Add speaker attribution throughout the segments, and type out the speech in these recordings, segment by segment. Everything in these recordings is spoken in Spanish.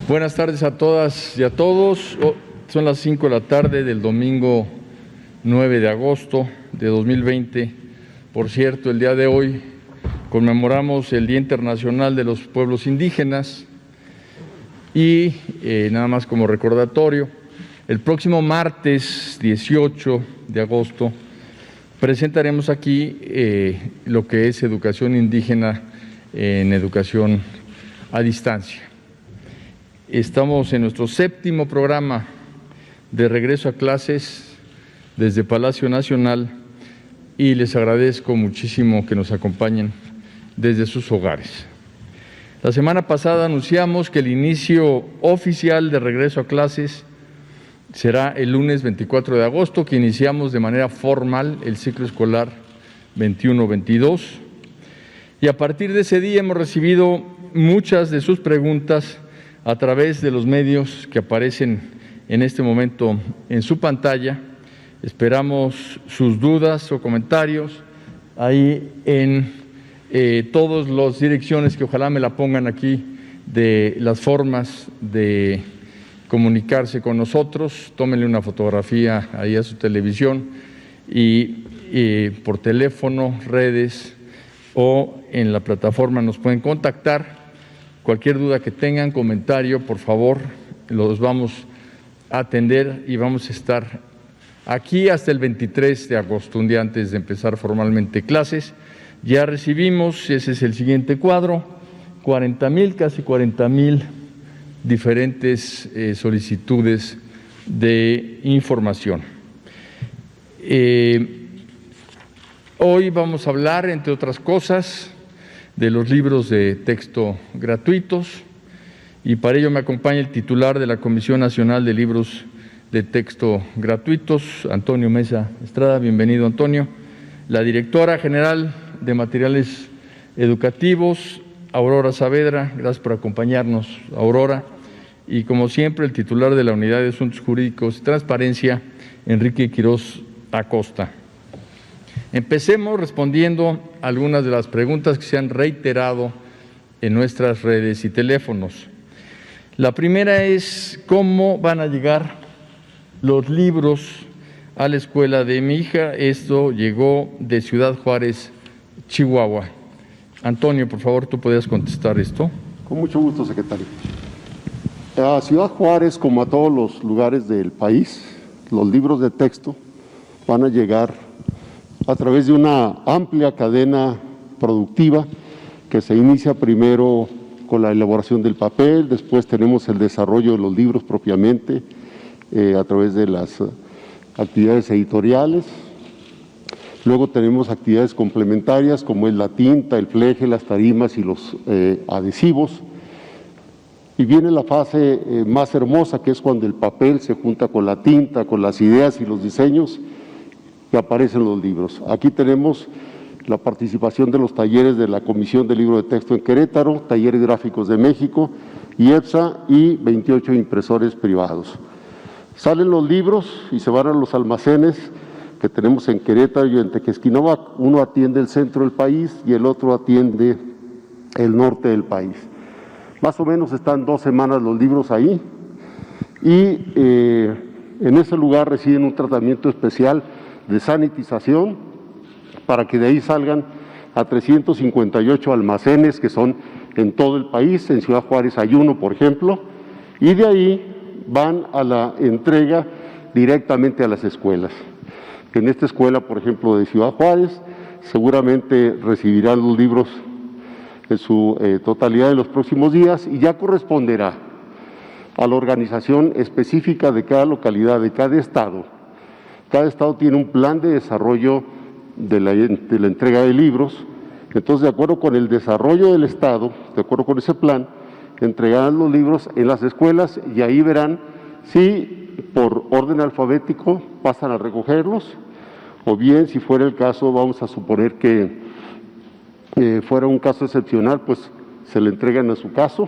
Speaker 1: Buenas tardes a todas y a todos. Son las 5 de la tarde del domingo 9 de agosto de 2020. Por cierto, el día de hoy conmemoramos el Día Internacional de los Pueblos Indígenas y nada más como recordatorio, el próximo martes 18 de agosto presentaremos aquí lo que es educación indígena en educación a distancia. Estamos en nuestro 7º programa de regreso a clases desde Palacio Nacional y les agradezco muchísimo que nos acompañen desde sus hogares. La semana pasada anunciamos que el inicio oficial de regreso a clases será el lunes 24 de agosto, que iniciamos de manera formal el ciclo escolar 21-22. Y a partir de ese día hemos recibido muchas de sus preguntas a través de los medios que aparecen en este momento en su pantalla. Esperamos sus dudas o comentarios ahí en todas las direcciones que ojalá me la pongan aquí de las formas de comunicarse con nosotros. Tómenle una fotografía ahí a su televisión y por teléfono, redes o en la plataforma nos pueden contactar. Cualquier duda que tengan, comentario, por favor, los vamos a atender y vamos a estar aquí hasta el 23 de agosto, un día antes de empezar formalmente clases. Ya recibimos, ese es el siguiente cuadro, 40,000, casi 40,000 diferentes solicitudes de información. Hoy vamos a hablar, entre otras cosas, de los libros de texto gratuitos y para ello me acompaña el titular de la Comisión Nacional de Libros de Texto Gratuitos, Antonio Mesa Estrada. Bienvenido, Antonio. La directora general de Materiales Educativos, Aurora Saavedra. Gracias por acompañarnos, Aurora. Y como siempre, el titular de la Unidad de Asuntos Jurídicos y Transparencia, Enrique Quirós Acosta. Empecemos respondiendo algunas de las preguntas que se han reiterado en nuestras redes y teléfonos. La primera es, ¿cómo van a llegar los libros a la escuela de mi hija? Esto llegó de Ciudad Juárez, Chihuahua. Antonio, por favor, ¿tú podrías contestar esto?
Speaker 2: Con mucho gusto, secretario. A Ciudad Juárez, como a todos los lugares del país, los libros de texto van a llegar a través de una amplia cadena productiva que se inicia primero con la elaboración del papel, después tenemos el desarrollo de los libros propiamente a través de las actividades editoriales, luego tenemos actividades complementarias como es la tinta, el fleje, las tarimas y los adhesivos, y viene la fase más hermosa, que es cuando el papel se junta con la tinta, con las ideas y los diseños que aparecen los libros. Aquí tenemos la participación de los talleres de la Comisión de Libro de Texto en Querétaro, Talleres Gráficos de México, IEPSA y 28 impresores privados. Salen los libros y se van a los almacenes que tenemos en Querétaro y en Tequesquinoa. Uno atiende el centro del país y el otro atiende el norte del país. Más o menos están 2 semanas los libros ahí y en ese lugar reciben un tratamiento especial de sanitización para que de ahí salgan a 358 almacenes que son en todo el país. En Ciudad Juárez hay uno, por ejemplo, y de ahí van a la entrega directamente a las escuelas. En esta escuela, por ejemplo, de Ciudad Juárez, seguramente recibirán los libros en su totalidad en los próximos días y ya corresponderá a la organización específica de cada localidad, de cada estado. Cada estado tiene un plan de desarrollo de la entrega de libros. Entonces, de acuerdo con el desarrollo del estado, de acuerdo con ese plan, entregarán los libros en las escuelas y ahí verán si por orden alfabético pasan a recogerlos o bien, si fuera el caso, vamos a suponer que fuera un caso excepcional, pues se le entregan en su casa,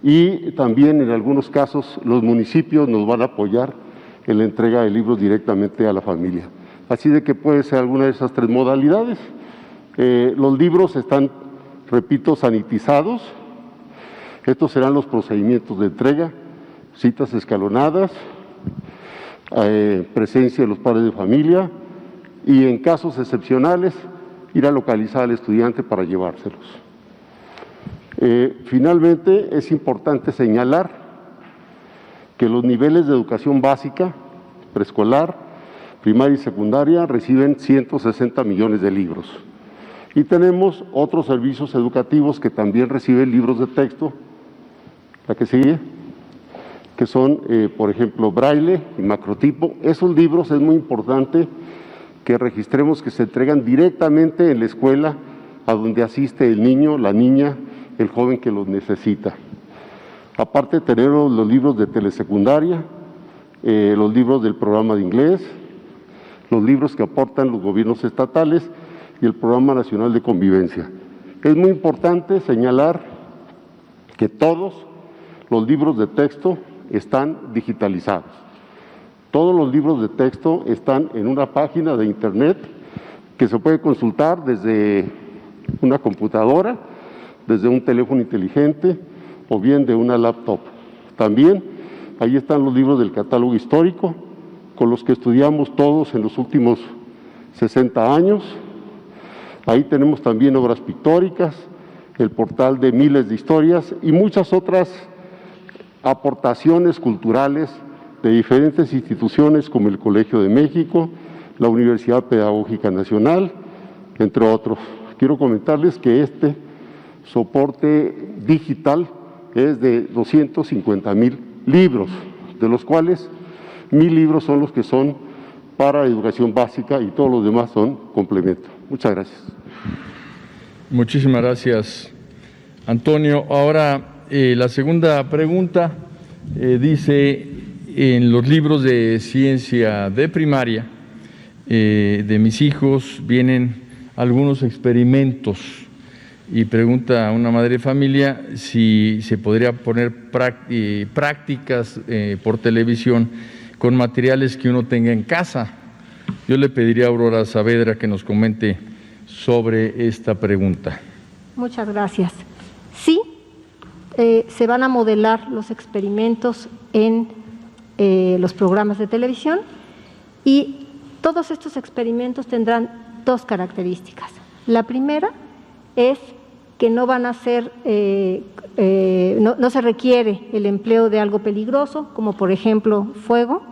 Speaker 2: y también en algunos casos los municipios nos van a apoyar en la entrega de libros directamente a la familia. Así de que puede ser alguna de esas 3 modalidades. Los libros están, repito, sanitizados. Estos serán los procedimientos de entrega: citas escalonadas, presencia de los padres de familia y, en casos excepcionales, ir a localizar al estudiante para llevárselos. Finalmente, es importante señalar que los niveles de educación básica, preescolar, primaria y secundaria reciben 160 millones de libros. Y tenemos otros servicios educativos que también reciben libros de texto, la que sigue, que son, por ejemplo, braille y macrotipo. Esos libros es muy importante que registremos que se entregan directamente en la escuela a donde asiste el niño, la niña, el joven que los necesita. Aparte tenemos los libros de telesecundaria, los libros del programa de inglés, los libros que aportan los gobiernos estatales y el Programa Nacional de Convivencia. Es muy importante señalar que todos los libros de texto están digitalizados. Todos los libros de texto están en una página de internet que se puede consultar desde una computadora, desde un teléfono inteligente o bien de una laptop. También ahí están los libros del catálogo histórico, con los que estudiamos todos en los últimos 60 años. Ahí tenemos también obras pictóricas, el portal de miles de historias y muchas otras aportaciones culturales de diferentes instituciones como el Colegio de México, la Universidad Pedagógica Nacional, entre otros. Quiero comentarles que este soporte digital es de 250,000 libros, de los cuales 1,000 libros son los que son para educación básica y todos los demás son complemento. Muchas gracias.
Speaker 1: Muchísimas gracias, Antonio. Ahora, la segunda pregunta dice: en los libros de ciencia de primaria de mis hijos vienen algunos experimentos, y pregunta a una madre de familia si se podría poner prácticas por televisión con materiales que uno tenga en casa. Yo le pediría a Aurora Saavedra que nos comente sobre esta pregunta.
Speaker 3: Muchas gracias. Sí, se van a modelar los experimentos en los programas de televisión, y todos estos experimentos tendrán dos características. La primera es que no van a ser, no se requiere el empleo de algo peligroso, como por ejemplo fuego,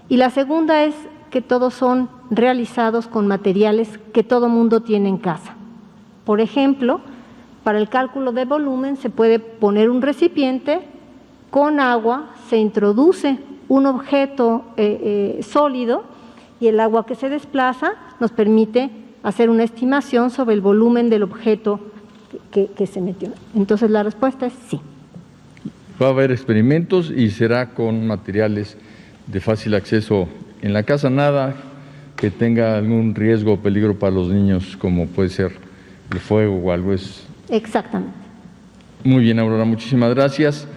Speaker 3: y la segunda es que todos son realizados con materiales que todo mundo tiene en casa. Por ejemplo, para el cálculo de volumen se puede poner un recipiente con agua, se introduce un objeto sólido y el agua que se desplaza nos permite hacer una estimación sobre el volumen del objeto que se metió. Entonces la respuesta es sí.
Speaker 1: Va a haber experimentos y será con materiales de fácil acceso en la casa, nada que tenga algún riesgo o peligro para los niños, como puede ser el fuego o algo.
Speaker 3: Exactamente.
Speaker 1: Muy bien, Aurora, muchísimas gracias.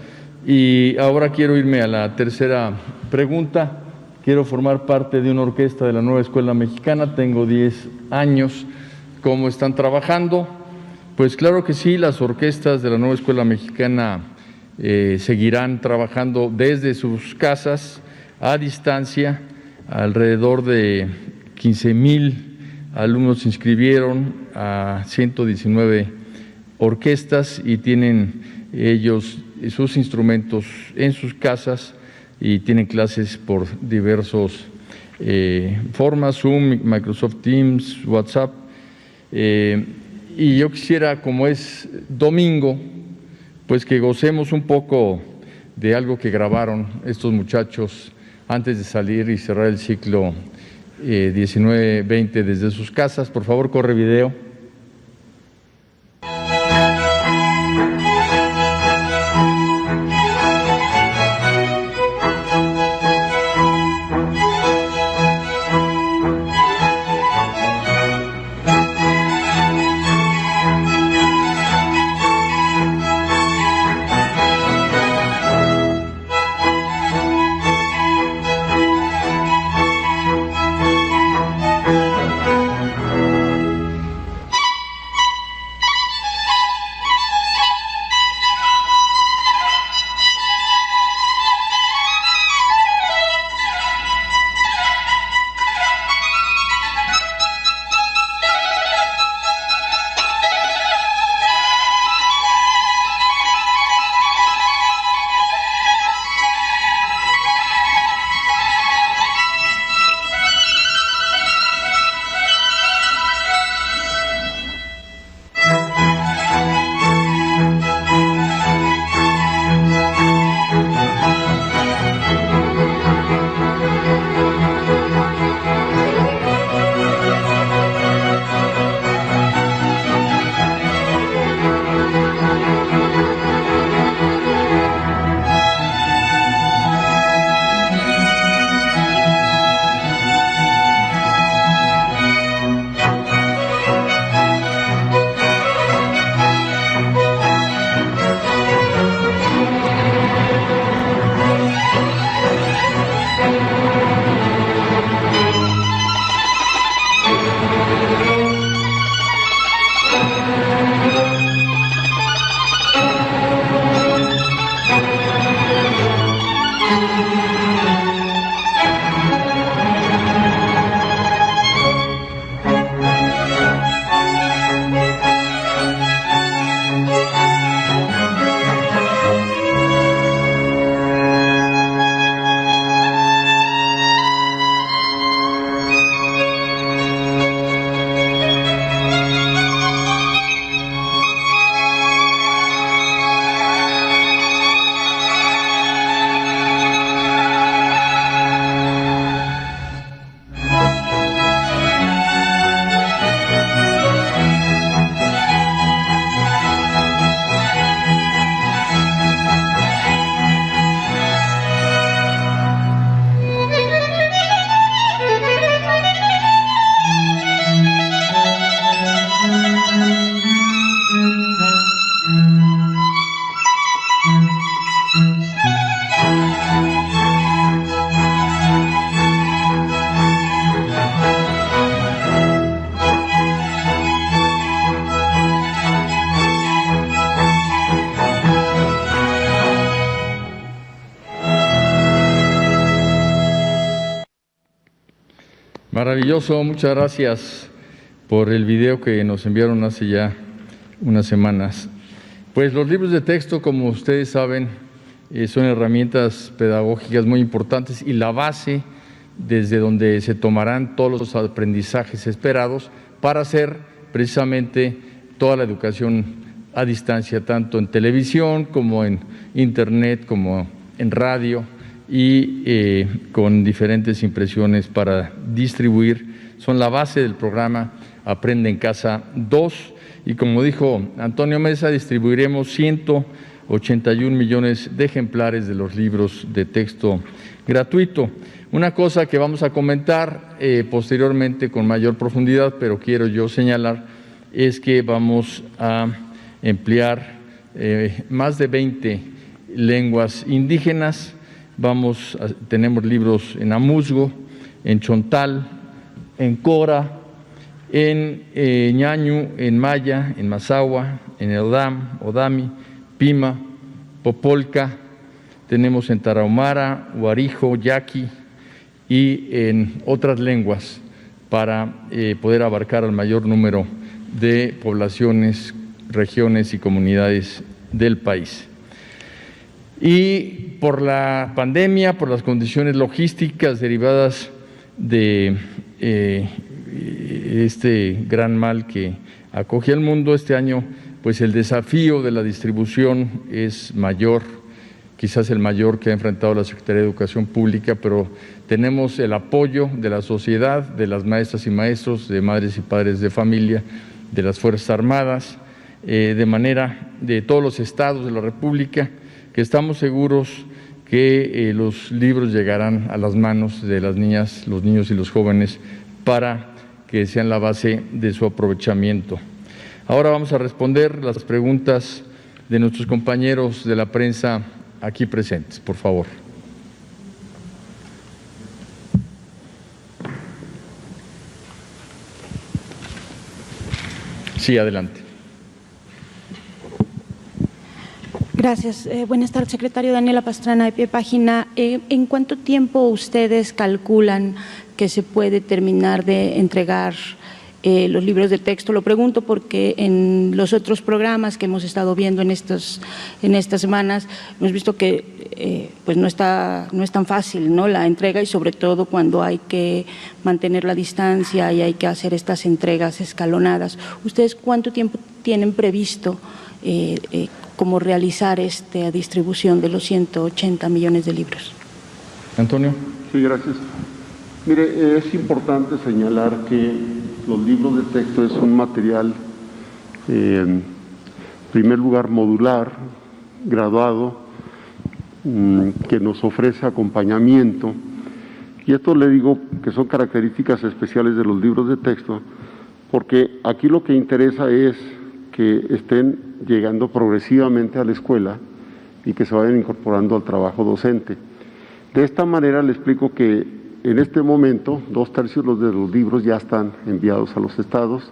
Speaker 1: Y ahora quiero irme a la tercera pregunta. Quiero formar parte de una orquesta de la Nueva Escuela Mexicana, tengo 10 años. ¿Cómo están trabajando? Pues claro que sí, las orquestas de la Nueva Escuela Mexicana seguirán trabajando desde sus casas, a distancia. Alrededor de 15,000 alumnos se inscribieron a 119 orquestas y tienen ellos sus instrumentos en sus casas y tienen clases por diversas formas, Zoom, Microsoft Teams, WhatsApp. Y yo quisiera, como es domingo, pues que gocemos un poco de algo que grabaron estos muchachos antes de salir y cerrar el ciclo 19-20 desde sus casas. Por favor, corre video. Maravilloso, muchas gracias por el video que nos enviaron hace ya unas semanas. Pues los libros de texto, como ustedes saben, son herramientas pedagógicas muy importantes y la base desde donde se tomarán todos los aprendizajes esperados para hacer precisamente toda la educación a distancia, tanto en televisión como en internet, como en radio, y con diferentes impresiones para distribuir. Son la base del programa Aprende en Casa 2 y, como dijo Antonio Mesa, distribuiremos 181 millones de ejemplares de los libros de texto gratuito. Una cosa que vamos a comentar posteriormente con mayor profundidad, pero quiero yo señalar, es que vamos a emplear más de 20 lenguas indígenas. Tenemos libros en amuzgo, en chontal, en cora, en ñañu, en maya, en mazahua, en eldam, odami, pima, popolca. Tenemos en tarahumara, huarijo, yaqui y en otras lenguas para poder abarcar al mayor número de poblaciones, regiones y comunidades del país. Y por la pandemia, por las condiciones logísticas derivadas de este gran mal que acoge al mundo este año, pues el desafío de la distribución es mayor, quizás el mayor que ha enfrentado la Secretaría de Educación Pública, pero tenemos el apoyo de la sociedad, de las maestras y maestros, de madres y padres de familia, de las Fuerzas Armadas, de manera de todos los estados de la República, que estamos seguros que los libros llegarán a las manos de las niñas, los niños y los jóvenes para que sean la base de su aprovechamiento. Ahora vamos a responder las preguntas de nuestros compañeros de la prensa aquí presentes, por favor. Sí, adelante.
Speaker 4: Gracias. Buenas tardes, secretario. Daniela Pastrana, de Pie Página. ¿En cuánto tiempo ustedes calculan que se puede terminar de entregar los libros de texto? Lo pregunto porque en los otros programas que hemos estado viendo en estas semanas hemos visto que pues no es tan fácil, ¿no?, la entrega, y sobre todo cuando hay que mantener la distancia y hay que hacer estas entregas escalonadas. ¿Ustedes cuánto tiempo tienen previsto cómo realizar esta distribución de los 180 millones de libros?
Speaker 1: Antonio.
Speaker 2: Sí, gracias. Mire, es importante señalar que los libros de texto es un material, en primer lugar, modular, graduado, que nos ofrece acompañamiento. Y esto le digo que son características especiales de los libros de texto, porque aquí lo que interesa es que estén llegando progresivamente a la escuela y que se vayan incorporando al trabajo docente. De esta manera le explico que en este momento 2/3 de los libros ya están enviados a los estados,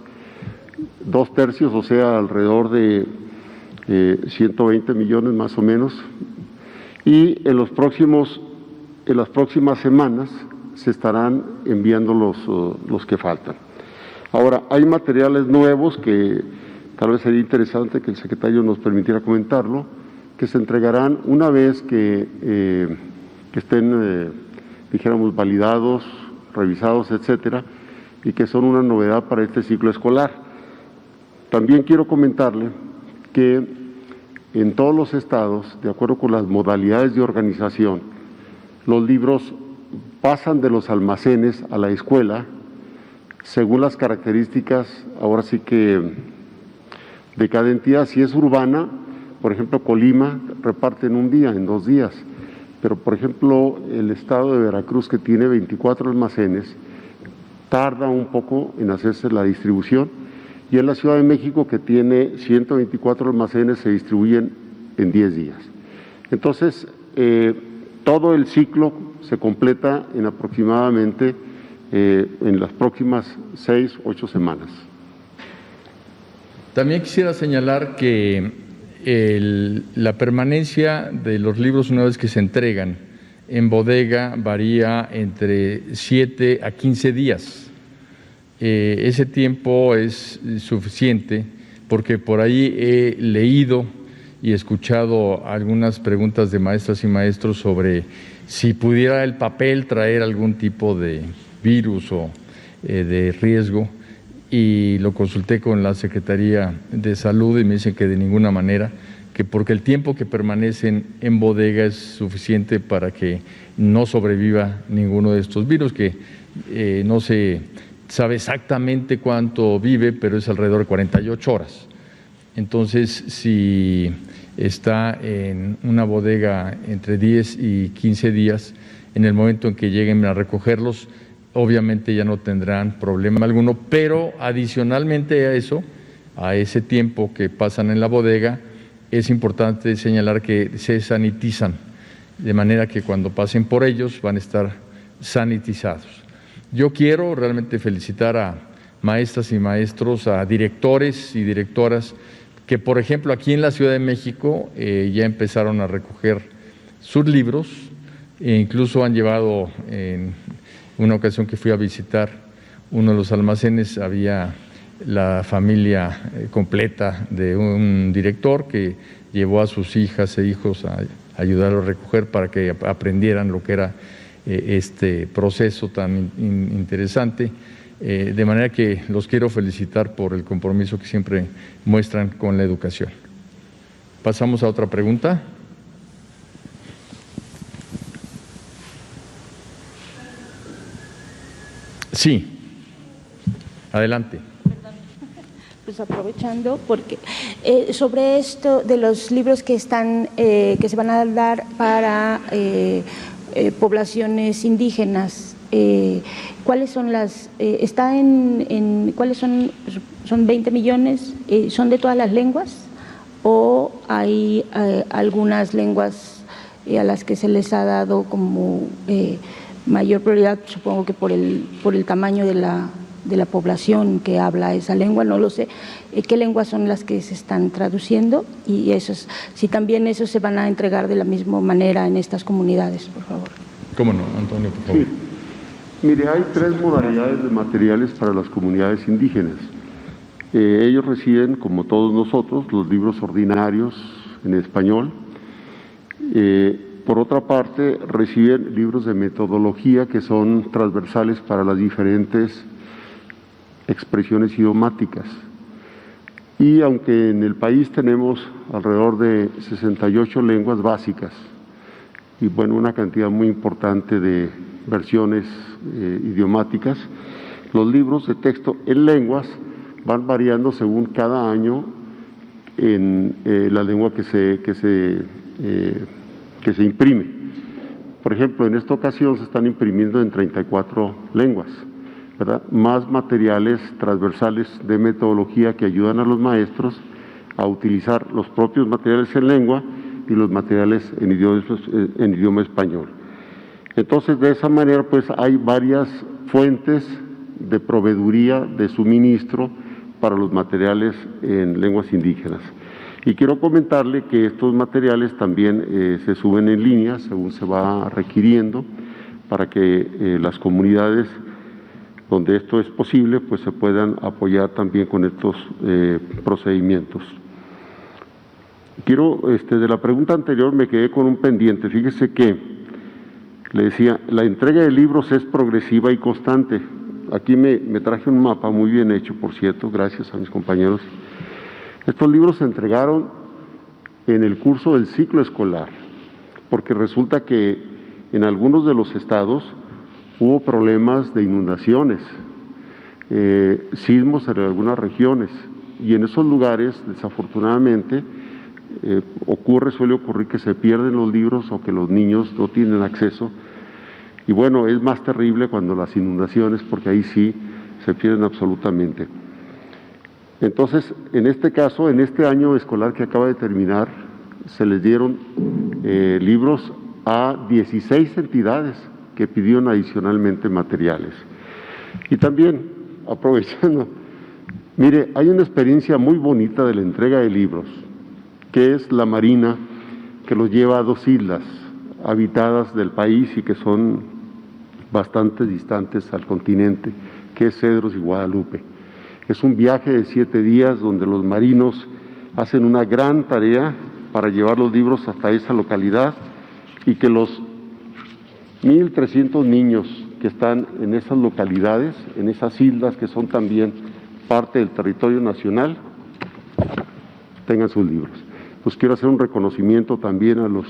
Speaker 2: 2/3, o sea, alrededor de 120 millones más o menos, y en las próximas semanas se estarán enviando los que faltan. Ahora, hay materiales nuevos que tal vez sería interesante que el secretario nos permitiera comentarlo, que se entregarán una vez que estén, dijéramos, validados, revisados, etcétera, y que son una novedad para este ciclo escolar. También quiero comentarle que en todos los estados, de acuerdo con las modalidades de organización, los libros pasan de los almacenes a la escuela según las características, ahora sí que de cada entidad. Si es urbana, por ejemplo, Colima reparte en un día, en 2 días, pero por ejemplo el estado de Veracruz, que tiene 24 almacenes, tarda un poco en hacerse la distribución, y en la Ciudad de México, que tiene 124 almacenes, se distribuyen en 10 días. Entonces, todo el ciclo se completa en aproximadamente en las próximas 6 u 8 semanas.
Speaker 1: También quisiera señalar que la permanencia de los libros una vez que se entregan en bodega varía entre 7 a 15 días. Ese tiempo es suficiente porque por ahí he leído y escuchado algunas preguntas de maestras y maestros sobre si pudiera el papel traer algún tipo de virus o de riesgo, y lo consulté con la Secretaría de Salud y me dicen que de ninguna manera, que porque el tiempo que permanecen en bodega es suficiente para que no sobreviva ninguno de estos virus, que no se sabe exactamente cuánto vive, pero es alrededor de 48 horas. Entonces, si está en una bodega entre 10 y 15 días, en el momento en que lleguen a recogerlos, obviamente ya no tendrán problema alguno, pero adicionalmente a eso, a ese tiempo que pasan en la bodega, es importante señalar que se sanitizan, de manera que cuando pasen por ellos van a estar sanitizados. Yo quiero realmente felicitar a maestras y maestros, a directores y directoras que, por ejemplo, aquí en la Ciudad de México ya empezaron a recoger sus libros e incluso han llevado, en una ocasión que fui a visitar uno de los almacenes, había la familia completa de un director que llevó a sus hijas e hijos a ayudarlos a recoger para que aprendieran lo que era este proceso tan interesante. De manera que los quiero felicitar por el compromiso que siempre muestran con la educación. Pasamos a otra pregunta. Sí, adelante.
Speaker 4: Pues aprovechando, porque sobre esto de los libros que están, que se van a dar para poblaciones indígenas, ¿cuáles son las, cuáles son 20 millones, son de todas las lenguas o hay algunas lenguas a las que se les ha dado como mayor prioridad, supongo que por el tamaño de la población que habla esa lengua? No lo sé. ¿Qué lenguas son las que se están traduciendo? Y esos, si también esos se van a entregar de la misma manera en estas comunidades, por favor.
Speaker 1: ¿Cómo no, Antonio, por favor?
Speaker 2: Sí. Mire, hay 3 modalidades de materiales para las comunidades indígenas. Ellos reciben, como todos nosotros, los libros ordinarios en español. Por otra parte, reciben libros de metodología que son transversales para las diferentes expresiones idiomáticas. Y aunque en el país tenemos alrededor de 68 lenguas básicas y bueno, una cantidad muy importante de versiones idiomáticas, los libros de texto en lenguas van variando según cada año en la lengua que se imprime. Por ejemplo, en esta ocasión se están imprimiendo en 34 lenguas, ¿verdad? Más materiales transversales de metodología que ayudan a los maestros a utilizar los propios materiales en lengua y los materiales en idioma español. Entonces, de esa manera, pues hay varias fuentes de proveeduría, de suministro para los materiales en lenguas indígenas. Y quiero comentarle que estos materiales también se suben en línea según se va requiriendo para que las comunidades donde esto es posible, pues se puedan apoyar también con estos procedimientos. Quiero, de la pregunta anterior me quedé con un pendiente. Fíjese que le decía, la entrega de libros es progresiva y constante. Aquí me traje un mapa muy bien hecho, por cierto, gracias a mis compañeros. Estos libros se entregaron en el curso del ciclo escolar, porque resulta que en algunos de los estados hubo problemas de inundaciones, sismos en algunas regiones, y en esos lugares, desafortunadamente, suele ocurrir que se pierden los libros o que los niños no tienen acceso. Y bueno, es más terrible cuando las inundaciones, porque ahí sí se pierden absolutamente. Entonces, en este caso, en este año escolar que acaba de terminar, se les dieron libros a 16 entidades que pidieron adicionalmente materiales. Y también, aprovechando, mire, hay una experiencia muy bonita de la entrega de libros, que es la Marina, que los lleva a 2 islas habitadas del país y que son bastante distantes al continente, que es Cedros y Guadalupe. Es un viaje de 7 días donde los marinos hacen una gran tarea para llevar los libros hasta esa localidad y que los 1.300 niños que están en esas localidades, en esas islas que son también parte del territorio nacional, tengan sus libros. Pues quiero hacer un reconocimiento también a los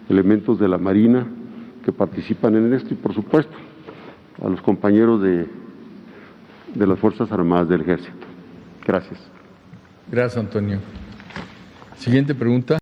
Speaker 2: elementos de la Marina que participan en esto y, por supuesto, a los compañeros de las Fuerzas Armadas del Ejército. Gracias.
Speaker 1: Gracias, Antonio. Siguiente pregunta.